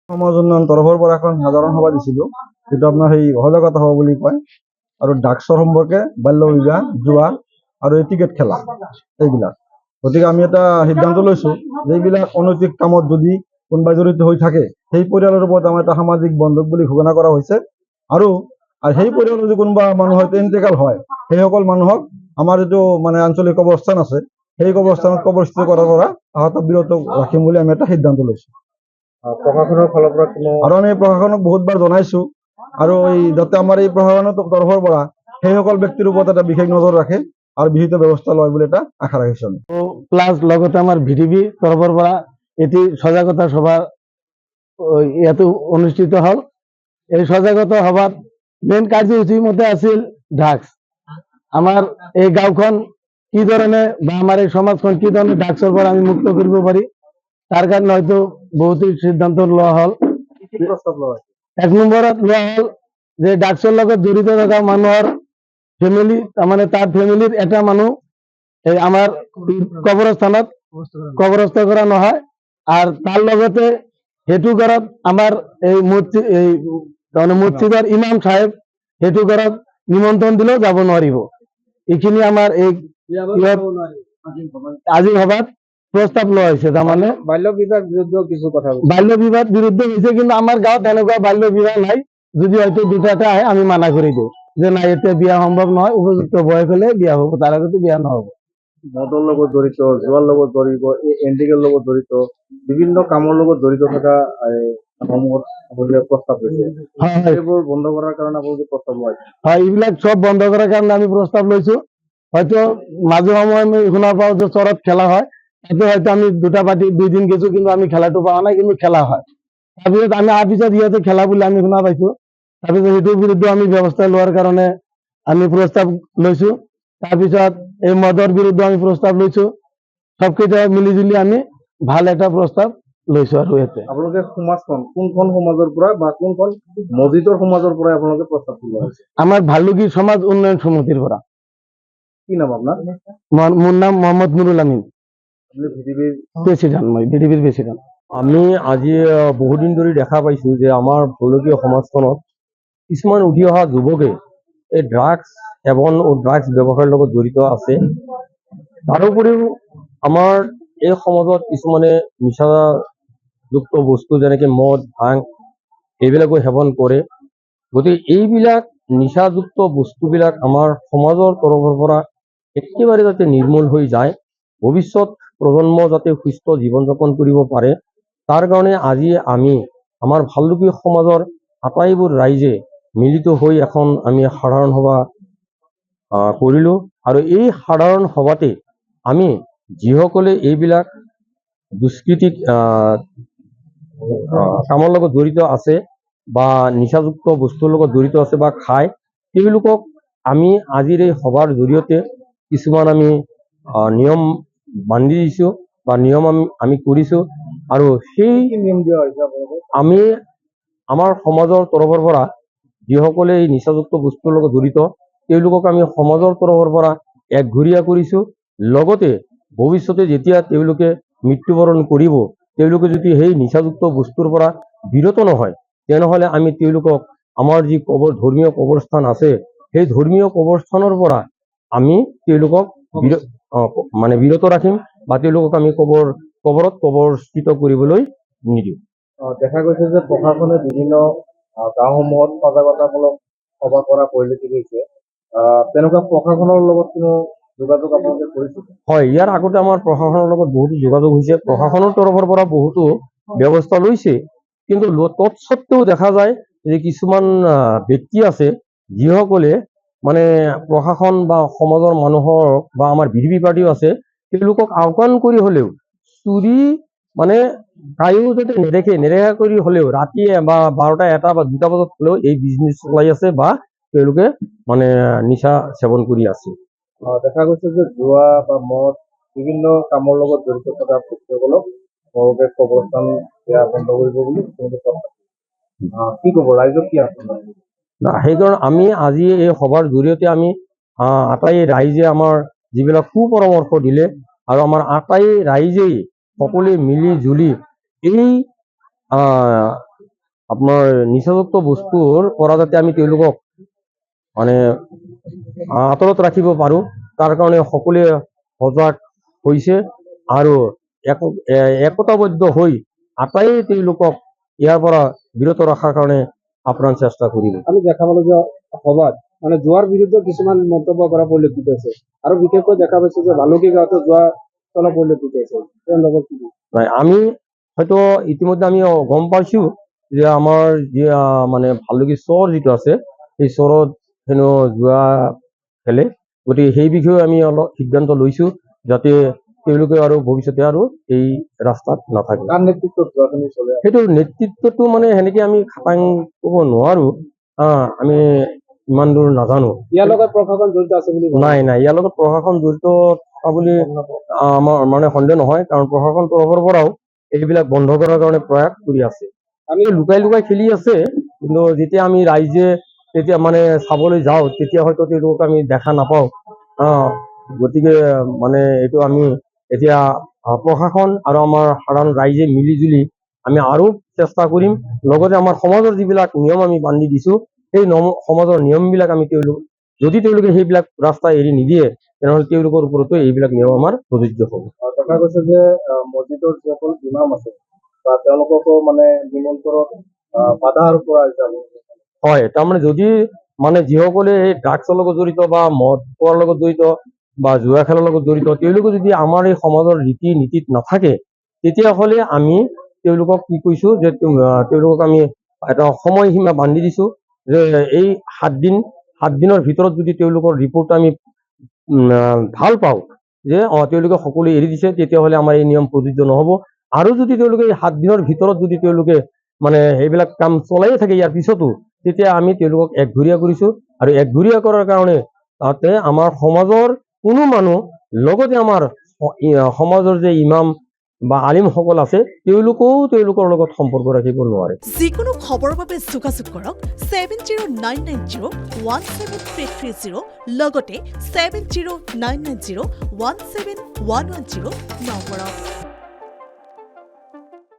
সমাজ উন্নয়ন তৰফৰ পৰা এখন সাধাৰণ সভা দিছিলো, যিটো আপোনাৰ সেই সজাগতা সভা বুলি কয়। আৰু ড্ৰাগছৰ সম্পৰ্কে, বাল্য বিবাহ, জুৱা আৰু এই টিকেট খেলা এইবিলাক। গতিকে আমি এটা সিদ্ধান্ত লৈছো যে এইবিলাক অনৈতিক কামত যদি কোনোবাই জড়িত হৈ থাকে, সেই পৰিয়ালৰ ওপৰত আমাৰ এটা সামাজিক বন্ধক বুলি ঘোষণা কৰা হৈছে। আৰু সেই পৰিয়ালৰ যদি কোনোবা মানুহ হয়তো ইন্তেকাল হয়, সেইসকল মানুহক আমাৰ যিটো মানে আঞ্চলিক কবৰস্থান আছে, সেই কবৰস্থানত কবৰস্থিত কৰাৰ পৰা তাহাঁতক বিৰত ৰাখিম বুলি আমি এটা সিদ্ধান্ত লৈছো। প্ৰশাসনৰ ফালৰ পৰা কোনো আৰু আমি প্ৰশাসনক বহুতবাৰ জনাইছো, আৰু এই যাতে আমাৰ এই প্ৰশাসনৰ তৰফৰ পৰা সেইসকল ব্যক্তিৰ ওপৰত এটা বিশেষ নজৰ ৰাখে আৰু বিহিত ব্যৱস্থা লয় বুলি এটা আশা ৰাখিছো আমি। প্লাস লগতে আমাৰ ভিডিবি তৰফৰ পৰা এটি সজাগতা সভা ইয়াতো অনুষ্ঠিত হল। এই সজাগতা সভাত মেইন কাৰ্যসূচী মতে আছিল ড্ৰাগছ। আমাৰ এই গাঁওখন কি ধৰণে বা আমাৰ এই সমাজখন কি ধৰণে ড্ৰাগছৰ পৰা আমি মুক্ত কৰিব পাৰি, তাৰ কাৰণে হয়তো বহুতো সিদ্ধান্ত লোৱা হল। এক নম্বৰত লোৱা হল যে ড্ৰাগছৰ লগত জড়িত থকা মানুহৰ ফেমিলি, তাৰমানে তাৰ ফেমিলিৰ এটা মানুহ এই আমাৰ কবৰস্থানত কবৰস্থ কৰা নহয়। আৰ তাৰ লগতে সেইটো ঘৰত আমাৰ এই মসজিদৰ ইমাম সাহেব সেইটো ঘৰত নিমন্ত্ৰণ দিলেও যাব নোৱাৰিব। এইখিনি আমাৰ এই আজি সভাত প্ৰস্তাৱ লোৱা হৈছে। তাৰমানে বাল্য বিবাহ বিৰুদ্ধেও কিছু কথা বাল্য বিবাহ বিৰুদ্ধে হৈছে, কিন্তু আমাৰ গাঁৱত এনেকুৱা বাল্য বিবাহ নাই। যদি হয়তো দুটা এটা আহে আমি মানা কৰি দিওঁ যে নাই, এতিয়া বিয়া সম্ভৱ নহয়, উপযুক্ত বয়স হলে বিয়া হ'ব, তাৰ আগতে বিয়া নহব। মদৰ লগত জড়িত, জোৱাৰ লগত জড়িত, এই এনডিকেৰ লগত জড়িত, বিভিন্ন কামৰ লগত জড়িত থকা সমূহত আপোনালোকে প্ৰস্তাৱ লৈছে। সেইবোৰ বন্ধ কৰাৰ কাৰণে আপোনালোকে প্ৰস্তাৱ লয়? হয়, এইবিলাক চব বন্ধ কৰাৰ কাৰণে আমি প্ৰস্তাৱ লৈছো। হয়তো মাজে সময়ে আমি শুনা পাওঁ যে চৰত খেলা হয়, তাতে হয়তো আমি দুটা পাৰ্টি 2 দিন গেছো, কিন্তু আমি খেলাটো পোৱা নাই, কিন্তু খেলা হয়। তাৰপিছত আমি পিছত ইয়াতে খেলা বুলি আমি শুনা পাইছো। তাৰপিছত সেইটোৰ বিৰুদ্ধে আমি ব্যৱস্থা লোৱাৰ কাৰণে আমি প্ৰস্তাৱ লৈছো। তাৰপিছত এই মদৰ বিৰুদ্ধে আমি প্ৰস্তাৱ লৈছো। সবকেইটা মিলি জুলি আমি ভাল এটা প্ৰস্তাৱ লৈছো। আৰু ইয়াতে আপোনালোকে সমাজখন কোনখন সমাজৰ পৰা বা কোনখন মছজিদৰ সমাজৰ পৰা আপোনালোকে প্ৰস্তাৱ লোৱা হৈছে? আমাৰ ভালুকি সমাজ উন্নয়ন সমিতিৰ পৰা। কি নাম আপনাৰ? মোৰ নাম মোহাম্মদ নুৰুল আমিন, প্ৰেসিডেন্ট। মই ভিডিবিৰ প্ৰেসিডেন্ট। আমি আজি বহুদিন ধৰি দেখা পাইছো যে আমাৰ ভালুকীয়া সমাজখনত কিছুমান উঠি অহা যুৱকে এই ড্ৰাগছ সেৱন আৰু ড্ৰাগছ ব্যৱসায়ৰ লগত জড়িত আছে। তাৰোপৰিও আমাৰ এই সমাজত কিছুমানে নিচাযুক্ত বস্তু যেনেকে মদ, ভাং এইবিলাকো সেৱন কৰে। গতিকে এইবিলাক নিচাযুক্ত বস্তুবিলাক আমাৰ সমাজৰ তৰফৰ পৰা একেবাৰে যাতে নিৰ্মূল হৈ যায়, ভৱিষ্যত প্ৰজন্ম যাতে সুস্থ জীৱন যাপন কৰিব পাৰে, তাৰ কাৰণে আজি আমি আমাৰ ভালুকি সমাজৰ আটাইবোৰ ৰাইজে মিলিত হৈ এখন আমি সাধাৰণ সভা কৰিলো। আৰু এই সাধাৰণ সভাতে আমি যিসকলে এইবিলাক দুষ্কৃতিক কামৰ লগত জড়িত আছে বা নিচাযুক্ত বস্তুৰ লগত জড়িত আছে বা খায়, তেওঁলোকক আমি আজিৰ এই সভাৰ জৰিয়তে কিছুমান আমি নিয়ম বান্ধি দিছো বা নিয়ম আমি কৰিছো। আৰু সেই নিয়ম দিয়া হৈছে আপোনালোকক? আমি আমাৰ সমাজৰ তৰফৰ পৰা যিসকলে এই নিচাযুক্ত বস্তুৰ লগত জড়িত, তেওঁলোকক আমি সমাজৰ তৰফৰ পৰা একঘৰীয়া কৰিছো। লগতে ভৱিষ্যতে যেতিয়া তেওঁলোকে মৃত্যুবৰণ কৰিব, তেওঁলোকে যদি সেই নিচাযুক্ত বস্তুৰ পৰা বিৰত নহয়, তেনেহলে আমি তেওঁলোকক আমাৰ যি ধৰ্মীয় কবৰস্থান আছে, সেই ধৰ্মীয় কবৰস্থানৰ পৰা আমি তেওঁলোকক বিৰত ৰাখিম বা তেওঁলোকক আমি কবৰত কবৰস্থিত কৰিবলৈ নিদিওঁ। দেখা গৈছে যে প্ৰশাসনে বিভিন্ন গাঁওসমূহত সজাগতামূলক সভা কৰা পৰিলক্ষিত হৈছে। তেনেকুৱা প্ৰশাসনৰ লগত কোনো যোগাযোগ আপোনালোকে কৰিছে? হয়, ইয়াৰ আগতে আমাৰ প্ৰশাসনৰ লগত বহুতো যোগাযোগ হৈছে। প্ৰশাসনৰ তৰফৰ পৰা বহুতো ব্যৱস্থা লৈছে, কিন্তু তৎসত্ত্বেও দেখা যায় যে কিছুমান ব্যক্তি আছে যিসকলে মানে প্ৰশাসন বা সমাজৰ মানুহৰ বা আমাৰ বিজেপি পাৰ্টিও আছে, তেওঁলোকক আওকাণ কৰি হলেও চুৰি মানে কায়ো যাতে নেদেখা কৰি হলেও ৰাতি বা 12টা 1টা বা 2টা বজাত হলেও এই বিজনেছ চলাই আছে বা তেওঁলোকে মানে নিচা সেৱন কৰি আছে। দেখা গৈছে যে জুৱা বা মদ বিভিন্ন কামৰ লগত জড়িত থকা ব্যক্তিসকলক তেওঁলোকে কবৰস্থান দিয়া বন্ধ কৰিব বুলি কি ক'ব ৰাইজক? কি আপোনাৰ সেইকাৰণে আমি আজি এই সভাৰ জৰিয়তে আমি আটাই ৰাইজে আমাৰ যিবিলাক সুপৰামৰ্শ দিলে, আৰু আমাৰ আটাই ৰাইজেই সকলোৱে মিলি জুলি এই আপোনাৰ নিচাযুক্ত বস্তুৰ পৰা যাতে আমি তেওঁলোকক মানে আঁতৰত ৰাখিব পাৰো, তাৰ কাৰণে সকলোৱে সজাগ হৈছে আৰু একতাবদ্ধ হৈ আটাইয়ে তেওঁলোকক ইয়াৰ পৰা বিৰত ৰখাৰ কাৰণে আপ্ৰাণ চেষ্টা কৰিব। আমি দেখা পালো যে সভাত মানে জুৱাৰ বিৰুদ্ধে কিছুমান মন্তব্য কৰা পৰিলক্ষিত হৈছে আৰু বিশেষকৈ দেখা পাইছো যে ভালুকি গাঁৱতো জুৱা চলা পৰিলক্ষিত হৈছে। তেওঁৰ লগত কি নাই, আমি হয়তো ইতিমধ্যে আমি গম পাইছো যে আমাৰ যি মানে ভালুকি চৰ যিটো আছে, সেই চৰত হেনো জুৱা খেলে। গতিকে সেই বিষয়ে আমি অলপ সিদ্ধান্ত লৈছো যাতে তেওঁলোকে আৰু ভৱিষ্যতে আৰু এই ৰাস্তাত নাথাকে। কাৰ নেতৃত্বত জুৱাখিনি চলে? সেইটো নেতৃত্বটো মানে সেনেকে আমি খাটাং ক'ব নোৱাৰো, আমি ইমান দূৰ নাজানো। ইয়াৰ লগত প্ৰশাসন জড়িত আছে বুলি নাই, ইয়াৰ লগত প্ৰশাসন জড়িত থকা বুলি আমাৰ মানে সন্দেহ নহয়, কাৰণ প্ৰশাসন তৰফৰ পৰাও এইবিলাক বন্ধ কৰাৰ কাৰণে প্ৰয়াস কৰি আছে। আমি লুকাই লুকাই খেলি আছে, কিন্তু যেতিয়া আমি ৰাইজে তেতিয়া মানে চাবলৈ যাওঁ তেতিয়া হয়তো তেওঁলোকক আমি দেখা নাপাওঁ। গতিকে মানে এইটো আমি এতিয়া প্ৰশাসন আৰু আমাৰ সাধাৰণ ৰাইজে মিলি-জুলি আমি আৰু চেষ্টা কৰিম। লগতে আমাৰ সমাজৰ যিবিলাক নিয়ম আমি বান্ধি দিছো, সেই সমাজৰ নিয়মবিলাক আমি যদি তেওঁলোকে সেইবিলাক ৰাস্তা এৰি নিদিয়ে, তেনেহ'লে তেওঁলোকৰ ওপৰতো এইবিলাক নিয়ম আমাৰ প্ৰযোজ্য হ'ব। দেখা গৈছে যে মছজিদৰ যিসকল ইমাম আছে বা তেওঁলোককো মানে নিমন্ত্ৰণত বাধা আৰোপ কৰা হৈছে। হয়, তাৰমানে যদি মানে যিসকলে এই ড্ৰাগছৰ লগত জড়িত বা মদ খোৱাৰ লগত জড়িত বা জুৱা খেলাৰ লগত জড়িত, তেওঁলোকে যদি আমাৰ এই সমাজৰ ৰীতি নীতিত নাথাকে, তেতিয়াহ'লে আমি তেওঁলোকক কি কৈছো যে তেওঁলোকক আমি এটা সময়সীমা বান্ধি দিছো যে এই 7 দিনৰ ভিতৰত যদি তেওঁলোকৰ ৰিপৰ্ট আমি ভাল পাওঁ যে তেওঁলোকে সকলো এৰি দিছে, তেতিয়াহ'লে আমাৰ এই নিয়ম প্ৰযোজ্য নহ'ব। আৰু যদি তেওঁলোকে এই 7 দিনৰ ভিতৰত যদি তেওঁলোকে মানে সেইবিলাক কাম চলাইয়ে থাকে ইয়াৰ পিছতো, তেতিয়া আমি তেওঁলোকক একঘৰীয়া কৰিছো। আৰু একঘৰীয়া কৰাৰ কাৰণে তাতে আমাৰ সমাজৰ কোনো মানুহ, লগতে আমাৰ সমাজৰ যে ইমাম বা আলিমসকল আছে, তেওঁলোকৰ লগত সম্পৰ্ক ৰাখিব নোৱাৰে। যিকোনো খবৰৰ বাবে যোগাযোগ কৰক 7099017330 লগতে 7099017110 নম্বৰত।